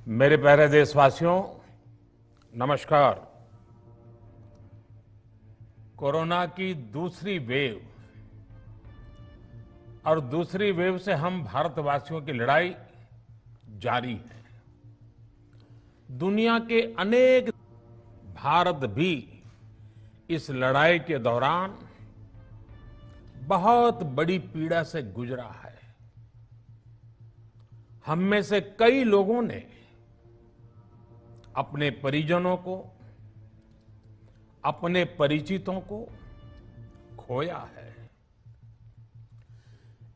मेरे प्यारे देशवासियों, नमस्कार। कोरोना की दूसरी वेव और दूसरी वेव से हम भारतवासियों की लड़ाई जारी है। दुनिया के अनेक भारत भी इस लड़ाई के दौरान बहुत बड़ी पीड़ा से गुजरा है। हम में से कई लोगों ने अपने परिजनों को, अपने परिचितों को खोया है।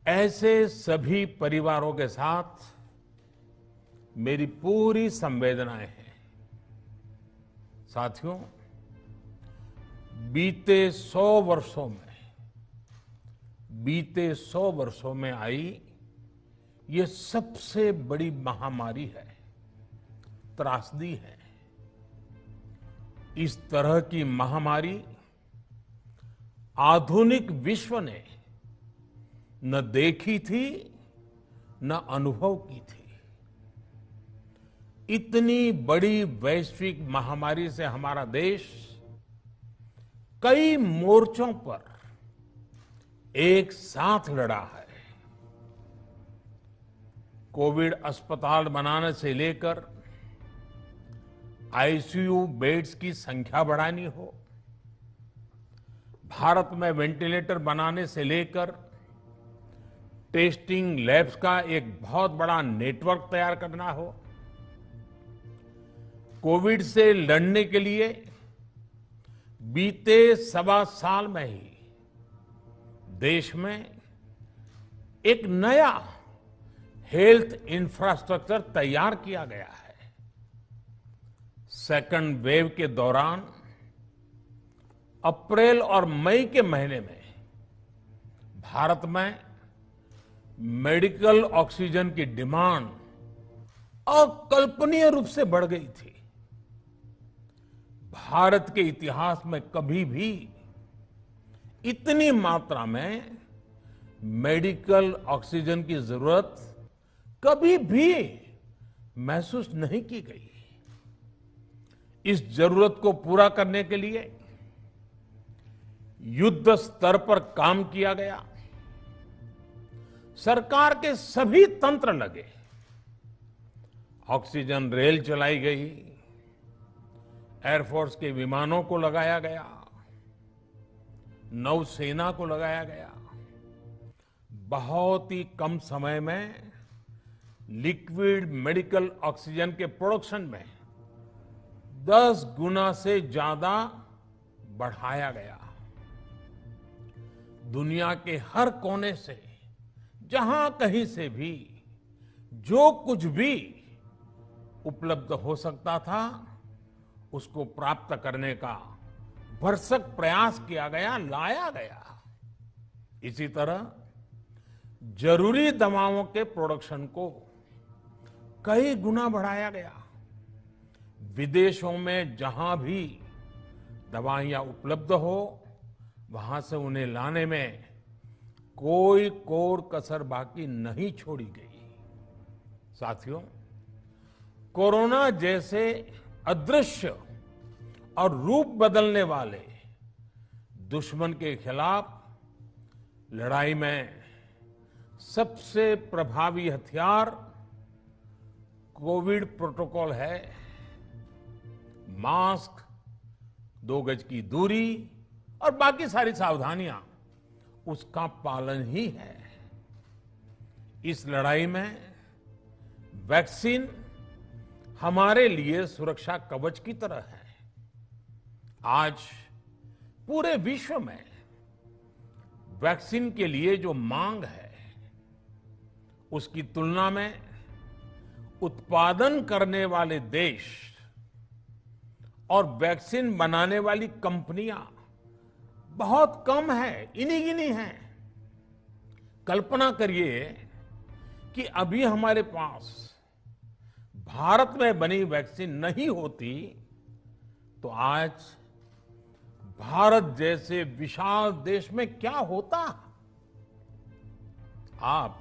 ऐसे सभी परिवारों के साथ मेरी पूरी संवेदनाएं हैं। साथियों, बीते 100 वर्षों में आई ये सबसे बड़ी महामारी है, त्रासदी है। इस तरह की महामारी आधुनिक विश्व ने न देखी थी, न अनुभव की थी। इतनी बड़ी वैश्विक महामारी से हमारा देश कई मोर्चों पर एक साथ लड़ा है। कोविड अस्पताल बनाने से लेकर आईसीयू बेड्स की संख्या बढ़ानी हो, भारत में वेंटिलेटर बनाने से लेकर टेस्टिंग लैब्स का एक बहुत बड़ा नेटवर्क तैयार करना हो, कोविड से लड़ने के लिए बीते 1.25 साल में ही देश में एक नया हेल्थ इंफ्रास्ट्रक्चर तैयार किया गया है। सेकंड वेव के दौरान अप्रैल और मई के महीने में भारत में मेडिकल ऑक्सीजन की डिमांड अकल्पनीय रूप से बढ़ गई थी। भारत के इतिहास में कभी भी इतनी मात्रा में मेडिकल ऑक्सीजन की जरूरत कभी भी महसूस नहीं की गई। इस जरूरत को पूरा करने के लिए युद्ध स्तर पर काम किया गया। सरकार के सभी तंत्र लगे। ऑक्सीजन रेल चलाई गई, एयरफोर्स के विमानों को लगाया गया, नौसेना को लगाया गया। बहुत ही कम समय में लिक्विड मेडिकल ऑक्सीजन के प्रोडक्शन में 10 गुना से ज्यादा बढ़ाया गया। दुनिया के हर कोने से, जहां कहीं से भी जो कुछ भी उपलब्ध हो सकता था, उसको प्राप्त करने का भरसक प्रयास किया गया, लाया गया। इसी तरह जरूरी दवाओं के प्रोडक्शन को कई गुना बढ़ाया गया। विदेशों में जहां भी दवाइयां उपलब्ध हो, वहां से उन्हें लाने में कोई कोर कसर बाकी नहीं छोड़ी गई। साथियों, कोरोना जैसे अदृश्य और रूप बदलने वाले दुश्मन के खिलाफ लड़ाई में सबसे प्रभावी हथियार कोविड प्रोटोकॉल है। मास्क, 2 गज की दूरी और बाकी सारी सावधानियां, उसका पालन ही है। इस लड़ाई में वैक्सीन हमारे लिए सुरक्षा कवच की तरह है। आज पूरे विश्व में वैक्सीन के लिए जो मांग है, उसकी तुलना में उत्पादन करने वाले देश और वैक्सीन बनाने वाली कंपनियां बहुत कम है, इन्हीं गिनी हैं। कल्पना करिए कि अभी हमारे पास भारत में बनी वैक्सीन नहीं होती तो आज भारत जैसे विशाल देश में क्या होता। आप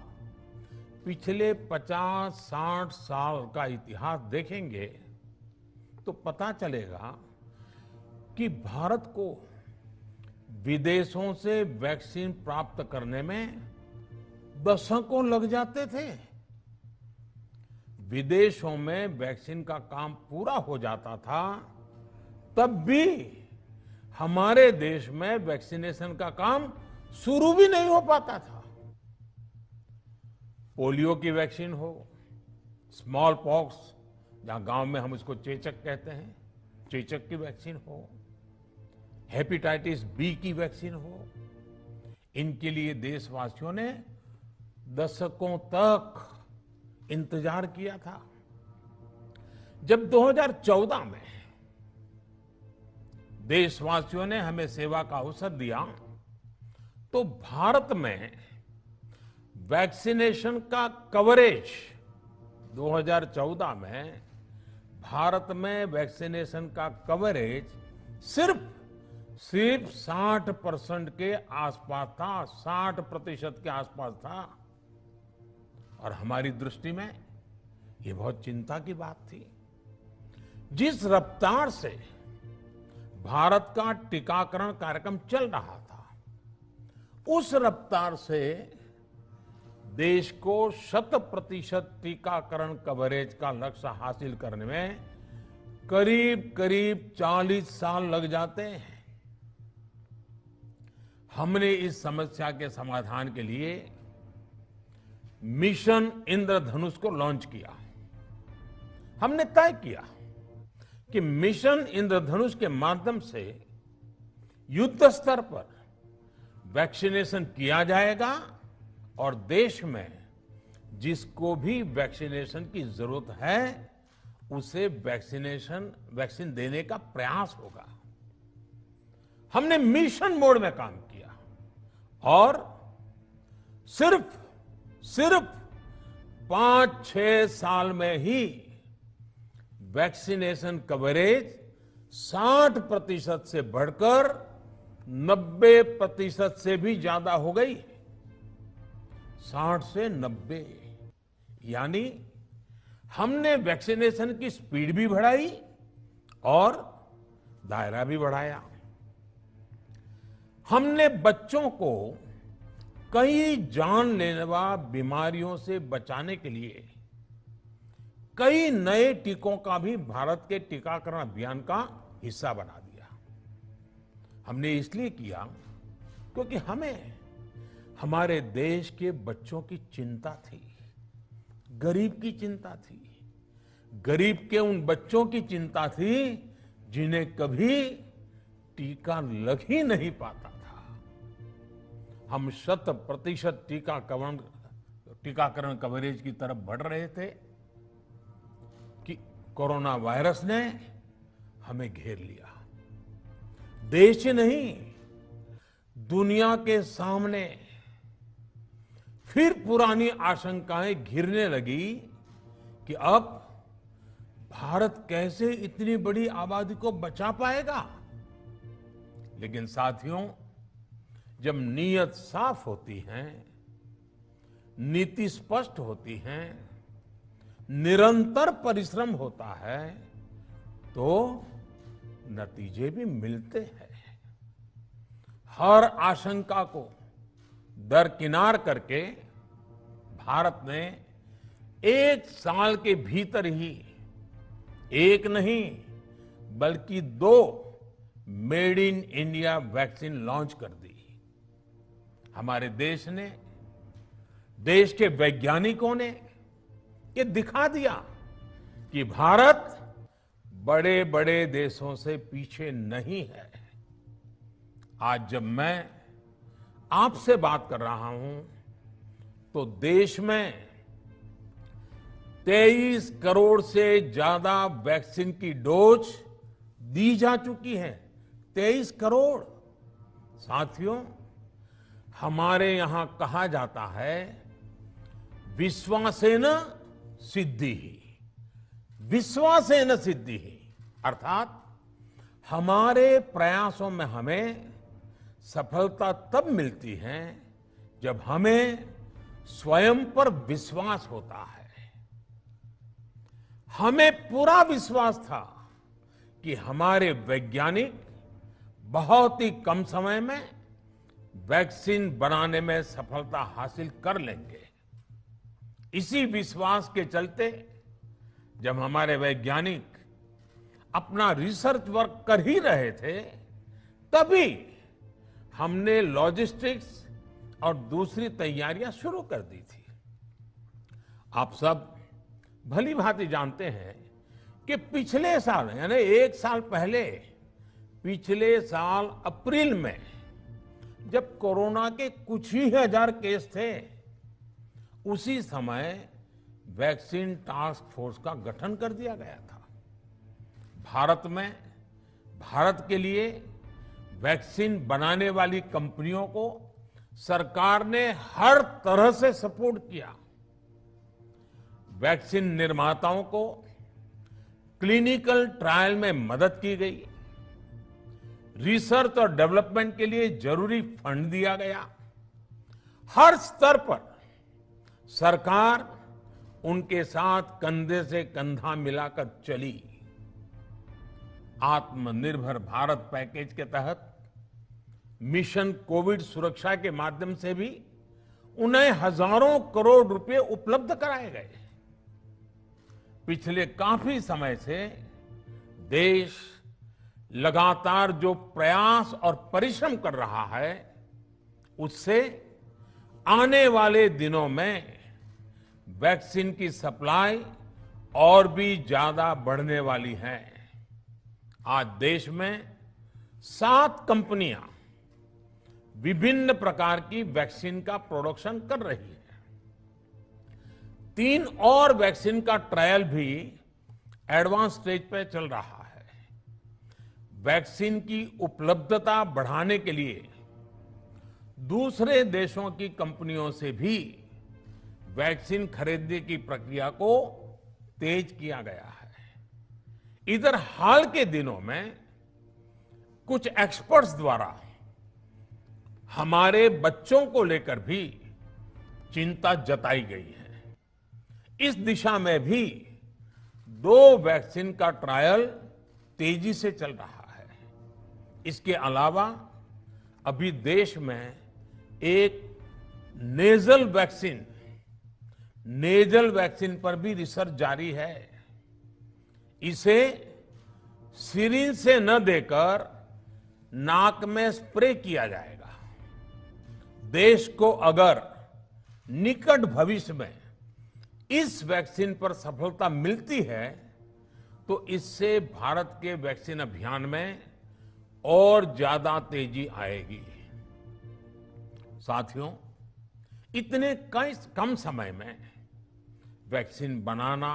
पिछले 50-60 साल का इतिहास देखेंगे तो पता चलेगा कि भारत को विदेशों से वैक्सीन प्राप्त करने में दशकों लग जाते थे। विदेशों में वैक्सीन का काम पूरा हो जाता था, तब भी हमारे देश में वैक्सीनेशन का काम शुरू भी नहीं हो पाता था। पोलियो की वैक्सीन हो, स्मॉल पॉक्स, जहां गांव में हम इसको चेचक कहते हैं, चेचक की वैक्सीन हो, हेपेटाइटिस बी की वैक्सीन हो, इनके लिए देशवासियों ने दशकों तक इंतजार किया था। जब 2014 में देशवासियों ने हमें सेवा का अवसर दिया, तो भारत में वैक्सीनेशन का कवरेज 2014 में भारत में वैक्सीनेशन का कवरेज सिर्फ 60% के आसपास था, 60% के आसपास था। और हमारी दृष्टि में ये बहुत चिंता की बात थी। जिस रफ्तार से भारत का टीकाकरण कार्यक्रम चल रहा था, उस रफ्तार से देश को 100% टीकाकरण कवरेज का लक्ष्य हासिल करने में करीब करीब 40 साल लग जाते हैं। हमने इस समस्या के समाधान के लिए मिशन इंद्रधनुष को लॉन्च किया। हमने तय किया कि मिशन इंद्रधनुष के माध्यम से युद्ध स्तर पर वैक्सीनेशन किया जाएगा और देश में जिसको भी वैक्सीनेशन की जरूरत है उसे वैक्सीन देने का प्रयास होगा। हमने मिशन मोड में काम किया और सिर्फ 5-6 साल में ही वैक्सीनेशन कवरेज 60% से बढ़कर 90% से भी ज्यादा हो गई। 60 से 90, यानी हमने वैक्सीनेशन की स्पीड भी बढ़ाई और दायरा भी बढ़ाया। हमने बच्चों को कई जानलेवा बीमारियों से बचाने के लिए कई नए टीकों का भी भारत के टीकाकरण अभियान का हिस्सा बना दिया। हमने इसलिए किया क्योंकि हमें हमारे देश के बच्चों की चिंता थी, गरीब की चिंता थी, गरीब के उन बच्चों की चिंता थी जिन्हें कभी टीका लग ही नहीं पाता था। हम 100% टीकाकरण कवरेज की तरफ बढ़ रहे थे कि कोरोना वायरस ने हमें घेर लिया। देश ही नहीं, दुनिया के सामने फिर पुरानी आशंकाएं घिरने लगी कि अब भारत कैसे इतनी बड़ी आबादी को बचा पाएगा। लेकिन साथियों, जब नीयत साफ होती है, नीति स्पष्ट होती है, निरंतर परिश्रम होता है, तो नतीजे भी मिलते हैं। हर आशंका को दरकिनार करके भारत ने 1 साल के भीतर ही एक नहीं बल्कि 2 made in India vaccine launch कर दी। हमारे देश ने, देश के वैज्ञानिकों ने ये दिखा दिया कि भारत बड़े बड़े देशों से पीछे नहीं है। आज जब मैं आपसे बात कर रहा हूं तो देश में 23 करोड़ से ज्यादा वैक्सीन की डोज दी जा चुकी है। 23 करोड़। साथियों, हमारे यहां कहा जाता है विश्वासेन सिद्धिः, विश्वासेन सिद्धिः, अर्थात हमारे प्रयासों में हमें सफलता तब मिलती है जब हमें स्वयं पर विश्वास होता है। हमें पूरा विश्वास था कि हमारे वैज्ञानिक बहुत ही कम समय में वैक्सीन बनाने में सफलता हासिल कर लेंगे। इसी विश्वास के चलते जब हमारे वैज्ञानिक अपना रिसर्च वर्क कर ही रहे थे, तभी हमने लॉजिस्टिक्स और दूसरी तैयारियां शुरू कर दी थी। आप सब भली भांति जानते हैं कि पिछले साल यानी एक साल पहले, पिछले साल अप्रैल में जब कोरोना के कुछ ही हजार केस थे, उसी समय वैक्सीन टास्क फोर्स का गठन कर दिया गया था। भारत के लिए वैक्सीन बनाने वाली कंपनियों को सरकार ने हर तरह से सपोर्ट किया। वैक्सीन निर्माताओं को क्लिनिकल ट्रायल में मदद की गई, रिसर्च और डेवलपमेंट के लिए जरूरी फंड दिया गया। हर स्तर पर सरकार उनके साथ कंधे से कंधा मिलाकर चली। आत्मनिर्भर भारत पैकेज के तहत मिशन कोविड सुरक्षा के माध्यम से भी उन्हें हजारों करोड़ रुपए उपलब्ध कराए गए। पिछले काफी समय से देश लगातार जो प्रयास और परिश्रम कर रहा है, उससे आने वाले दिनों में वैक्सीन की सप्लाई और भी ज्यादा बढ़ने वाली है। आज देश में 7 कंपनियां विभिन्न प्रकार की वैक्सीन का प्रोडक्शन कर रही है। 3 और वैक्सीन का ट्रायल भी एडवांस स्टेज पे चल रहा है। वैक्सीन की उपलब्धता बढ़ाने के लिए दूसरे देशों की कंपनियों से भी वैक्सीन खरीदने की प्रक्रिया को तेज किया गया है। इधर हाल के दिनों में कुछ एक्सपर्ट्स द्वारा हमारे बच्चों को लेकर भी चिंता जताई गई है। इस दिशा में भी 2 वैक्सीन का ट्रायल तेजी से चल रहा है। इसके अलावा अभी देश में एक नेजल वैक्सीन पर भी रिसर्च जारी है। इसे सिरिंज से न देकर नाक में स्प्रे किया जाएगा। देश को अगर निकट भविष्य में इस वैक्सीन पर सफलता मिलती है, तो इससे भारत के वैक्सीन अभियान में और ज्यादा तेजी आएगी। साथियों, इतने कम समय में वैक्सीन बनाना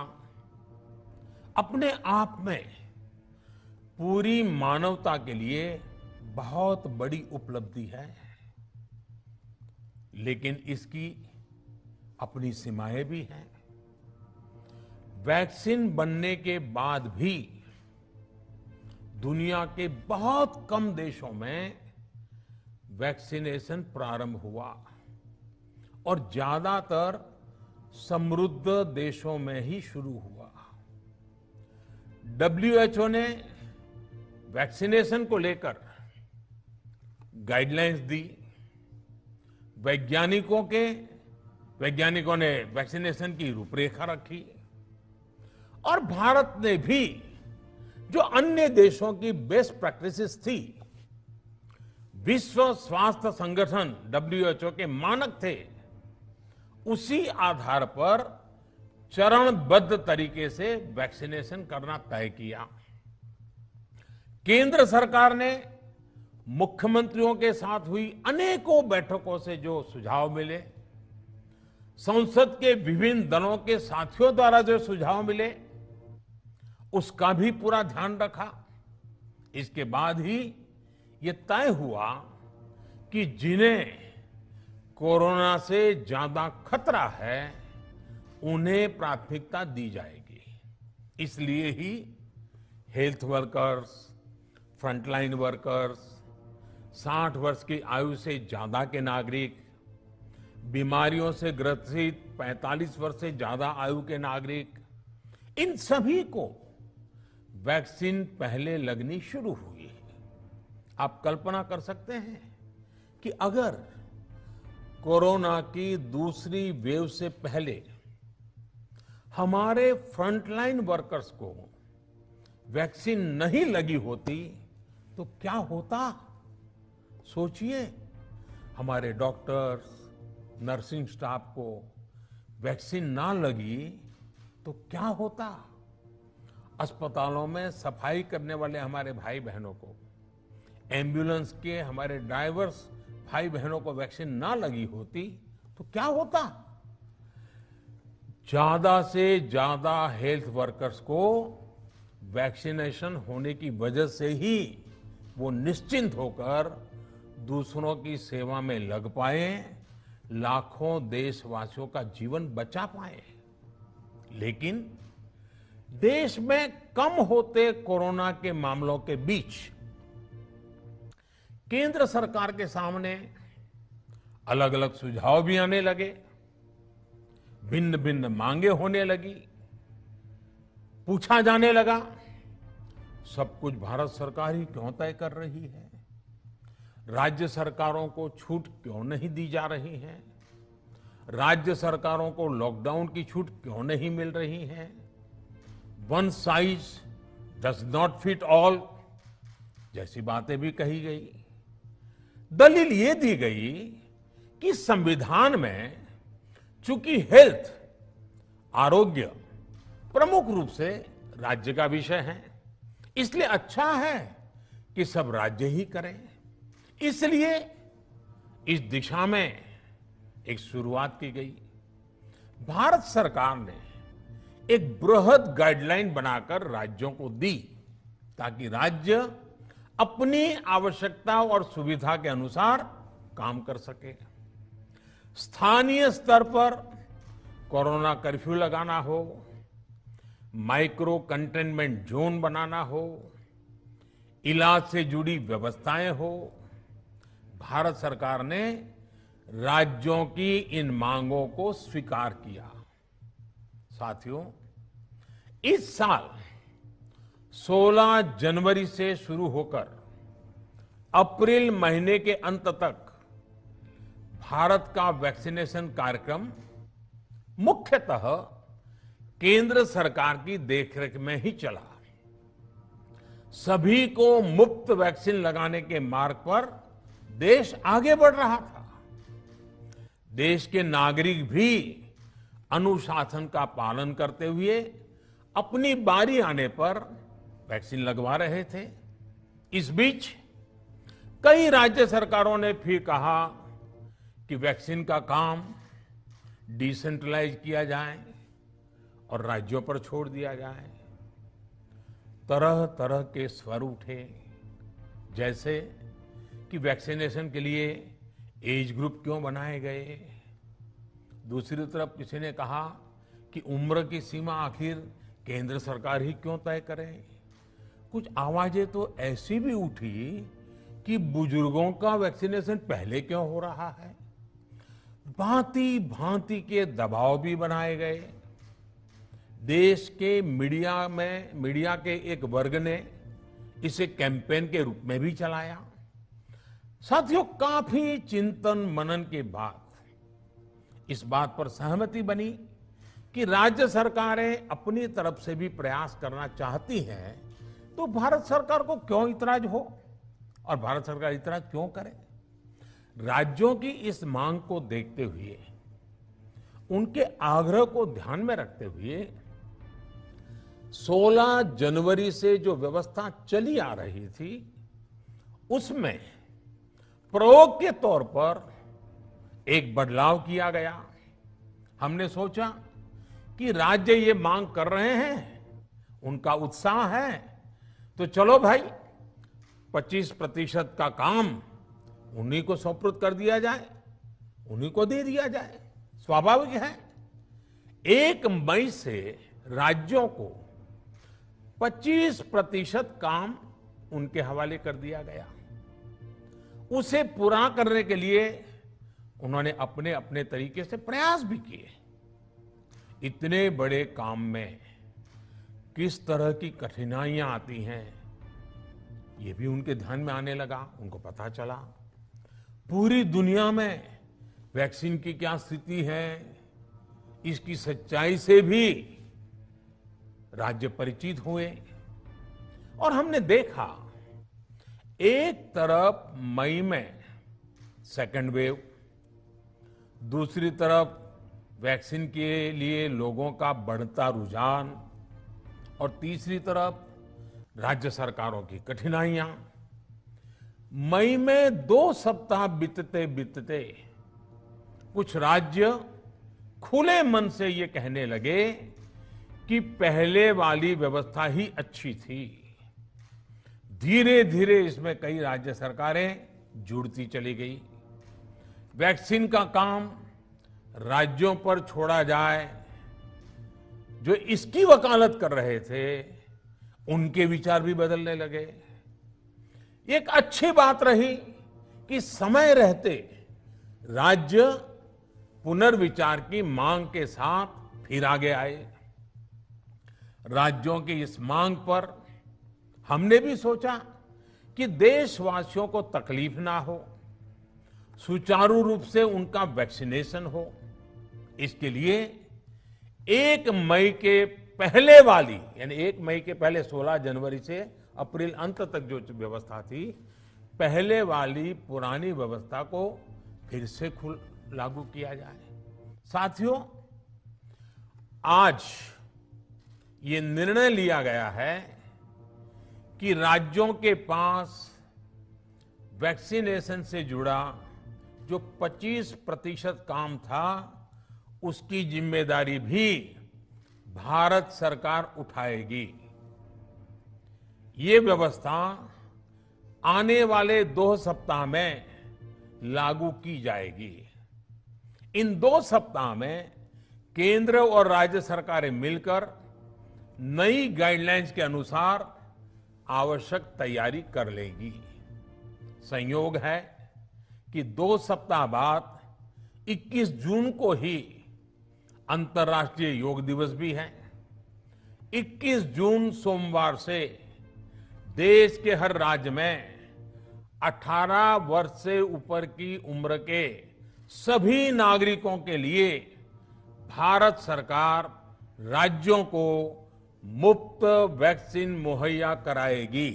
अपने आप में पूरी मानवता के लिए बहुत बड़ी उपलब्धि है, लेकिन इसकी अपनी सीमाएं भी हैं। वैक्सीन बनने के बाद भी दुनिया के बहुत कम देशों में वैक्सीनेशन प्रारंभ हुआ और ज्यादातर समृद्ध देशों में ही शुरू हुआ। WHO ने वैक्सीनेशन को लेकर गाइडलाइंस दी। वैज्ञानिकों ने वैक्सीनेशन की रूपरेखा रखी और भारत ने भी जो अन्य देशों की बेस्ट प्रैक्टिसेस थी, विश्व स्वास्थ्य संगठन WHO के मानक थे, उसी आधार पर चरणबद्ध तरीके से वैक्सीनेशन करना तय किया। केंद्र सरकार ने मुख्यमंत्रियों के साथ हुई अनेकों बैठकों से जो सुझाव मिले, संसद के विभिन्न दलों के साथियों द्वारा जो सुझाव मिले, उसका भी पूरा ध्यान रखा। इसके बाद ही ये तय हुआ कि जिन्हें कोरोना से ज्यादा खतरा है, उन्हें प्राथमिकता दी जाएगी। इसलिए ही हेल्थ वर्कर्स, फ्रंटलाइन वर्कर्स, 60 वर्ष की आयु से ज्यादा के नागरिक, बीमारियों से ग्रसित 45 वर्ष से ज्यादा आयु के नागरिक, इन सभी को वैक्सीन पहले लगनी शुरू हुई है। आप कल्पना कर सकते हैं कि अगर कोरोना की दूसरी वेव से पहले हमारे फ्रंटलाइन वर्कर्स को वैक्सीन नहीं लगी होती तो क्या होता? सोचिए, हमारे डॉक्टर्स, नर्सिंग स्टाफ को वैक्सीन ना लगी तो क्या होता? अस्पतालों में सफाई करने वाले हमारे भाई बहनों को, एम्बुलेंस के हमारे ड्राइवर्स भाई बहनों को वैक्सीन ना लगी होती तो क्या होता? ज्यादा से ज्यादा हेल्थ वर्कर्स को वैक्सीनेशन होने की वजह से ही वो निश्चिंत होकर दूसरों की सेवा में लग पाए, लाखों देशवासियों का जीवन बचा पाए। लेकिन देश में कम होते कोरोना के मामलों के बीच केंद्र सरकार के सामने अलग अलग सुझाव भी आने लगे, भिन्न भिन्न मांगे होने लगी, पूछा जाने लगा, सब कुछ भारत सरकार ही क्यों तय कर रही है? राज्य सरकारों को छूट क्यों नहीं दी जा रही है? राज्य सरकारों को लॉकडाउन की छूट क्यों नहीं मिल रही है? One size does not fit all जैसी बातें भी कही गई। दलील ये दी गई कि संविधान में चूंकि हेल्थ, आरोग्य प्रमुख रूप से राज्य का विषय है, इसलिए अच्छा है कि सब राज्य ही करें। इसलिए इस दिशा में एक शुरुआत की गई। भारत सरकार ने एक बृहद गाइडलाइन बनाकर राज्यों को दी ताकि राज्य अपनी आवश्यकता और सुविधा के अनुसार काम कर सके। स्थानीय स्तर पर कोरोना कर्फ्यू लगाना हो, माइक्रो कंटेनमेंट जोन बनाना हो, इलाज से जुड़ी व्यवस्थाएं हो, भारत सरकार ने राज्यों की इन मांगों को स्वीकार किया। साथियों, इस साल 16 जनवरी से शुरू होकर अप्रैल महीने के अंत तक भारत का वैक्सीनेशन कार्यक्रम मुख्यतः केंद्र सरकार की देखरेख में ही चला। सभी को मुफ्त वैक्सीन लगाने के मार्ग पर देश आगे बढ़ रहा था। देश के नागरिक भी अनुशासन का पालन करते हुए अपनी बारी आने पर वैक्सीन लगवा रहे थे। इस बीच कई राज्य सरकारों ने फिर कहा कि वैक्सीन का काम डिसेंट्रलाइज किया जाए और राज्यों पर छोड़ दिया जाए। तरह तरह के स्वर उठे, जैसे कि वैक्सीनेशन के लिए एज ग्रुप क्यों बनाए गए। दूसरी तरफ किसी ने कहा कि उम्र की सीमा आखिर केंद्र सरकार ही क्यों तय करे। कुछ आवाजें तो ऐसी भी उठी कि बुजुर्गों का वैक्सीनेशन पहले क्यों हो रहा है। भांति भांति के दबाव भी बनाए गए। देश के मीडिया के एक वर्ग ने इसे कैंपेन के रूप में भी चलाया। साथियों, काफी चिंतन मनन के बाद इस बात पर सहमति बनी कि राज्य सरकारें अपनी तरफ से भी प्रयास करना चाहती हैं, तो भारत सरकार को क्यों इतराज हो और भारत सरकार इतराज क्यों करे। राज्यों की इस मांग को देखते हुए, उनके आग्रह को ध्यान में रखते हुए 16 जनवरी से जो व्यवस्था चली आ रही थी, उसमें प्रयोग के तौर पर एक बदलाव किया गया। हमने सोचा कि राज्य ये मांग कर रहे हैं, उनका उत्साह है, तो चलो भाई 25% का काम उन्हीं को सुपुर्द कर दिया जाए, उन्हीं को दे दिया जाए। स्वाभाविक है 1 मई से राज्यों को 25% काम उनके हवाले कर दिया गया। उसे पूरा करने के लिए उन्होंने अपने अपने तरीके से प्रयास भी किए। इतने बड़े काम में किस तरह की कठिनाइयां आती हैं, ये भी उनके ध्यान में आने लगा। उनको पता चला पूरी दुनिया में वैक्सीन की क्या स्थिति है, इसकी सच्चाई से भी राज्य परिचित हुए। और हमने देखा, एक तरफ मई में सेकेंड वेव, दूसरी तरफ वैक्सीन के लिए लोगों का बढ़ता रुझान, और तीसरी तरफ राज्य सरकारों की कठिनाइयां। मई में 2 सप्ताह बीतते बीतते कुछ राज्य खुले मन से ये कहने लगे कि पहले वाली व्यवस्था ही अच्छी थी। धीरे धीरे इसमें कई राज्य सरकारें जुड़ती चली गई। वैक्सीन का काम राज्यों पर छोड़ा जाए। जो इसकी वकालत कर रहे थे, उनके विचार भी बदलने लगे। एक अच्छी बात रही कि समय रहते राज्य पुनर्विचार की मांग के साथ फिर आगे आए। राज्यों की इस मांग पर हमने भी सोचा कि देशवासियों को तकलीफ ना हो, सुचारू रूप से उनका वैक्सीनेशन हो। इसके लिए 1 मई के पहले वाली, यानी 1 मई के पहले 16 जनवरी से अप्रैल अंत तक जो व्यवस्था थी, पहले वाली पुरानी व्यवस्था को फिर से लागू किया जाए। साथियों, आज ये निर्णय लिया गया है कि राज्यों के पास वैक्सीनेशन से जुड़ा जो 25% काम था, उसकी जिम्मेदारी भी भारत सरकार उठाएगी। ये व्यवस्था आने वाले 2 सप्ताह में लागू की जाएगी। इन 2 सप्ताह में केंद्र और राज्य सरकारें मिलकर नई गाइडलाइंस के अनुसार आवश्यक तैयारी कर लेंगी। संयोग है कि 2 सप्ताह बाद 21 जून को ही अंतर्राष्ट्रीय योग दिवस भी है। 21 जून सोमवार से देश के हर राज्य में 18 वर्ष से ऊपर की उम्र के सभी नागरिकों के लिए भारत सरकार राज्यों को मुफ्त वैक्सीन मुहैया कराएगी।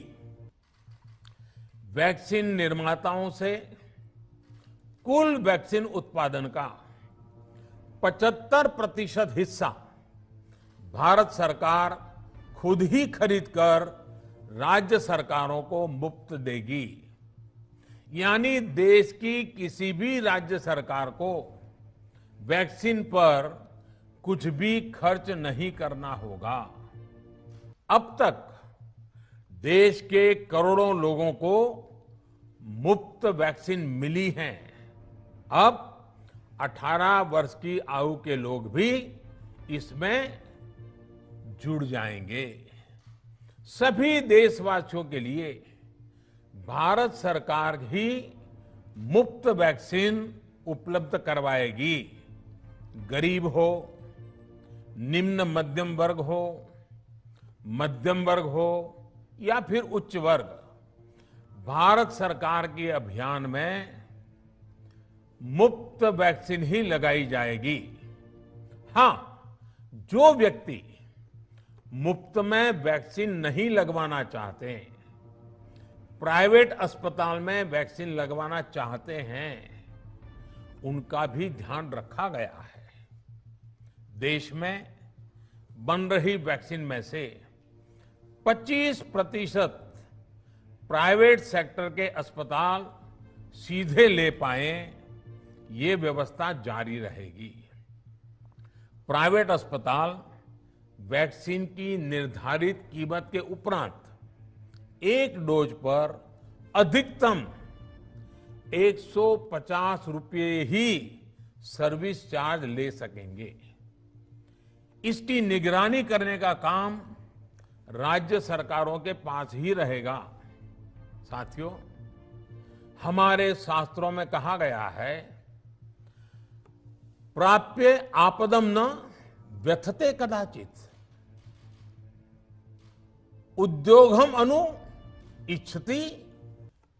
वैक्सीन निर्माताओं से कुल वैक्सीन उत्पादन का 75% हिस्सा भारत सरकार खुद ही खरीदकर राज्य सरकारों को मुफ्त देगी। यानी देश की किसी भी राज्य सरकार को वैक्सीन पर कुछ भी खर्च नहीं करना होगा। अब तक देश के करोड़ों लोगों को मुफ्त वैक्सीन मिली है। अब 18 वर्ष की आयु के लोग भी इसमें जुड़ जाएंगे। सभी देशवासियों के लिए भारत सरकार ही मुफ्त वैक्सीन उपलब्ध करवाएगी। गरीब हो, निम्न मध्यम वर्ग हो, मध्यम वर्ग हो या फिर उच्च वर्ग, भारत सरकार के अभियान में मुफ्त वैक्सीन ही लगाई जाएगी। हां, जो व्यक्ति मुफ्त में वैक्सीन नहीं लगवाना चाहते, प्राइवेट अस्पताल में वैक्सीन लगवाना चाहते हैं, उनका भी ध्यान रखा गया है। देश में बन रही वैक्सीन में से 25% प्राइवेट सेक्टर के अस्पताल सीधे ले पाए, ये व्यवस्था जारी रहेगी। प्राइवेट अस्पताल वैक्सीन की निर्धारित कीमत के उपरांत एक डोज पर अधिकतम 150 रुपये ही सर्विस चार्ज ले सकेंगे। इसकी निगरानी करने का काम राज्य सरकारों के पास ही रहेगा। साथियों, हमारे शास्त्रों में कहा गया है प्राप्य आपदम न व्यथते कदाचित, उद्योगम अनु इच्छति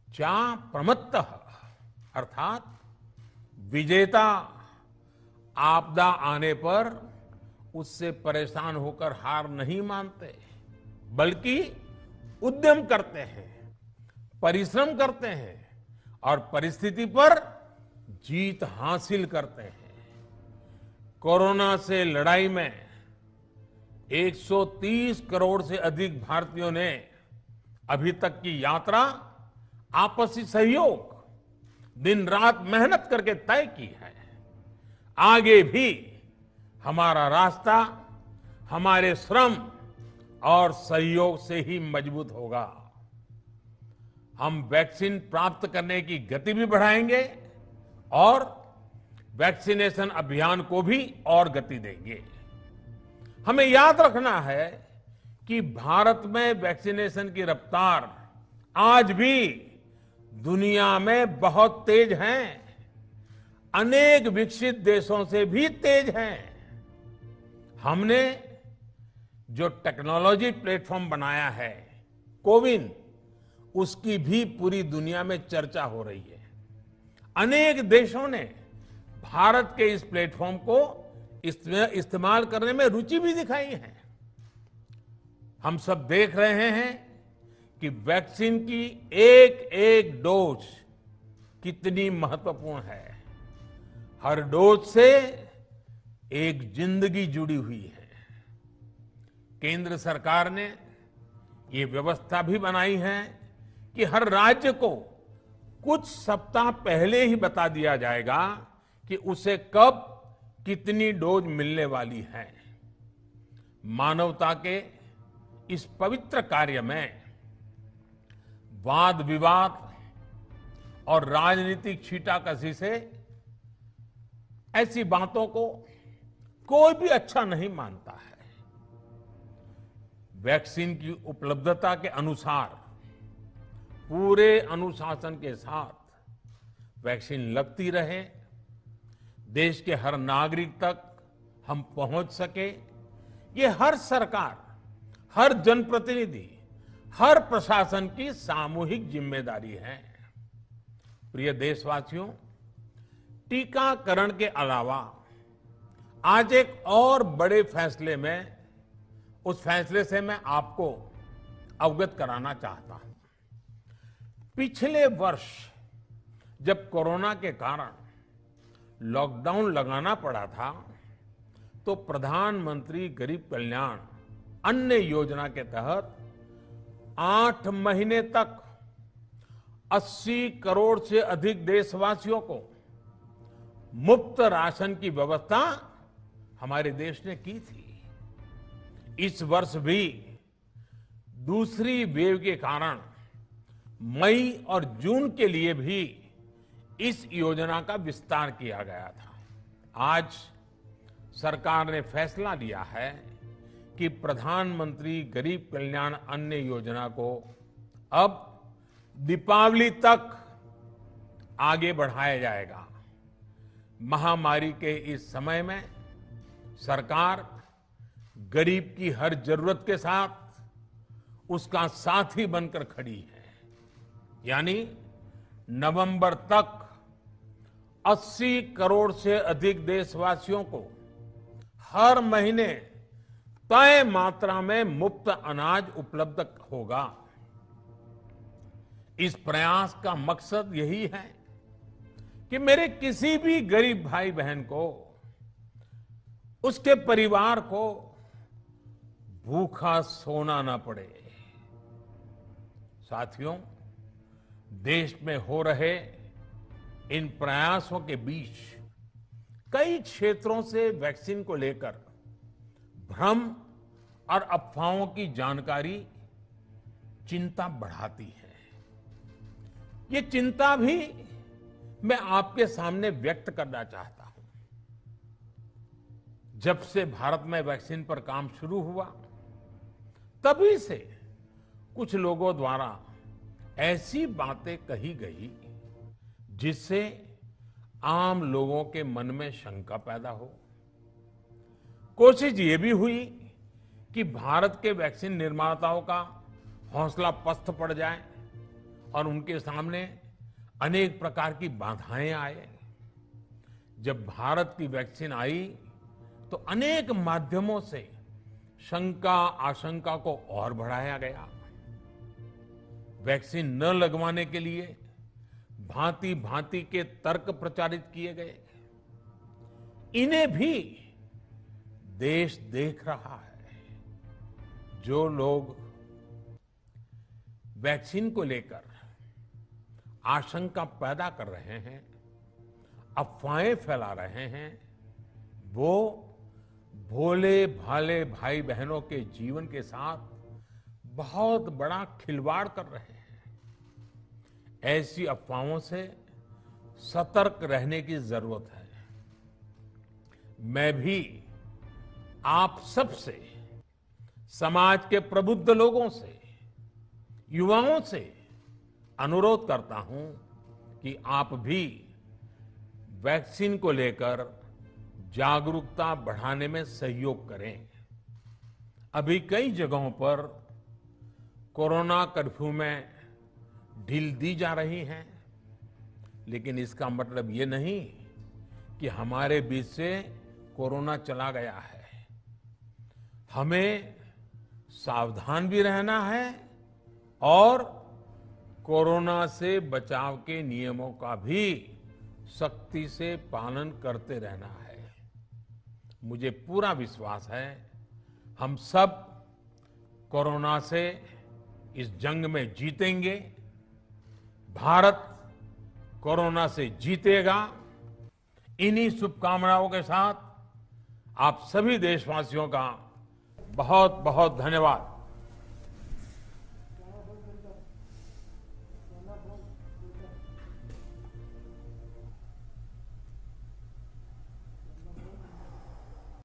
चा प्रमत्तः, अर्थात विजेता आपदा आने पर उससे परेशान होकर हार नहीं मानते, बल्कि उद्यम करते हैं, परिश्रम करते हैं और परिस्थिति पर जीत हासिल करते हैं। कोरोना से लड़ाई में 130 करोड़ से अधिक भारतीयों ने अभी तक की यात्रा आपसी सहयोग, दिन रात मेहनत करके तय की है। आगे भी हमारा रास्ता हमारे श्रम और सहयोग से ही मजबूत होगा। हम वैक्सीन प्राप्त करने की गति भी बढ़ाएंगे और वैक्सीनेशन अभियान को भी और गति देंगे। हमें याद रखना है कि भारत में वैक्सीनेशन की रफ्तार आज भी दुनिया में बहुत तेज है, अनेक विकसित देशों से भी तेज है। हमने जो टेक्नोलॉजी प्लेटफॉर्म बनाया है कोविन, उसकी भी पूरी दुनिया में चर्चा हो रही है। अनेक देशों ने भारत के इस प्लेटफॉर्म को इस्तेमाल करने में रुचि भी दिखाई है। हम सब देख रहे हैं कि वैक्सीन की एक एक डोज कितनी महत्वपूर्ण है। हर डोज से एक जिंदगी जुड़ी हुई है। केंद्र सरकार ने ये व्यवस्था भी बनाई है कि हर राज्य को कुछ सप्ताह पहले ही बता दिया जाएगा कि उसे कब कितनी डोज मिलने वाली है। मानवता के इस पवित्र कार्य में वाद विवाद और राजनीतिक छींटाकशी से ऐसी बातों को कोई भी अच्छा नहीं मानता है। वैक्सीन की उपलब्धता के अनुसार पूरे अनुशासन के साथ वैक्सीन लगती रहे, देश के हर नागरिक तक हम पहुंच सके, ये हर सरकार, हर जनप्रतिनिधि, हर प्रशासन की सामूहिक जिम्मेदारी है। प्रिय देशवासियों, टीकाकरण के अलावा आज एक और बड़े फैसले में, उस फैसले से मैं आपको अवगत कराना चाहता हूं। पिछले वर्ष जब कोरोना के कारण लॉकडाउन लगाना पड़ा था, तो प्रधानमंत्री गरीब कल्याण अन्न योजना के तहत 8 महीने तक 80 करोड़ से अधिक देशवासियों को मुफ्त राशन की व्यवस्था हमारे देश ने की थी। इस वर्ष भी दूसरी वेव के कारण मई और जून के लिए भी इस योजना का विस्तार किया गया था। आज सरकार ने फैसला लिया है कि प्रधानमंत्री गरीब कल्याण अन्न योजना को अब दीपावली तक आगे बढ़ाया जाएगा। महामारी के इस समय में सरकार गरीब की हर जरूरत के साथ उसका साथी बनकर खड़ी है। यानी नवंबर तक 80 करोड़ से अधिक देशवासियों को हर महीने तय मात्रा में मुफ्त अनाज उपलब्ध होगा। इस प्रयास का मकसद यही है कि मेरे किसी भी गरीब भाई बहन को, उसके परिवार को भूखा सोना ना पड़े। साथियों, देश में हो रहे इन प्रयासों के बीच कई क्षेत्रों से वैक्सीन को लेकर भ्रम और अफवाहों की जानकारी चिंता बढ़ाती है। ये चिंता भी मैं आपके सामने व्यक्त करना चाहता हूं। जब से भारत में वैक्सीन पर काम शुरू हुआ, तभी से कुछ लोगों द्वारा ऐसी बातें कही गई जिससे आम लोगों के मन में शंका पैदा हो। कोशिश ये भी हुई कि भारत के वैक्सीन निर्माताओं का हौसला पस्त पड़ जाए और उनके सामने अनेक प्रकार की बाधाएं आए। जब भारत की वैक्सीन आई तो अनेक माध्यमों से शंका आशंका को और बढ़ाया गया। वैक्सीन न लगवाने के लिए भांति भांति के तर्क प्रचारित किए गए। इन्हें भी देश देख रहा है। जो लोग वैक्सीन को लेकर आशंका पैदा कर रहे हैं, अफवाहें फैला रहे हैं, वो भोले भाले भाई बहनों के जीवन के साथ बहुत बड़ा खिलवाड़ कर रहे हैं। ऐसी अफवाहों से सतर्क रहने की जरूरत है। मैं भी आप सबसे, समाज के प्रबुद्ध लोगों से, युवाओं से अनुरोध करता हूं कि आप भी वैक्सीन को लेकर जागरूकता बढ़ाने में सहयोग करें। अभी कई जगहों पर कोरोना कर्फ्यू में ढील दी जा रही है, लेकिन इसका मतलब ये नहीं कि हमारे बीच से कोरोना चला गया है। हमें सावधान भी रहना है और कोरोना से बचाव के नियमों का भी सख्ती से पालन करते रहना है। मुझे पूरा विश्वास है हम सब कोरोना से इस जंग में जीतेंगे। भारत कोरोना से जीतेगा। इन्हीं शुभकामनाओं के साथ आप सभी देशवासियों का बहुत बहुत धन्यवाद।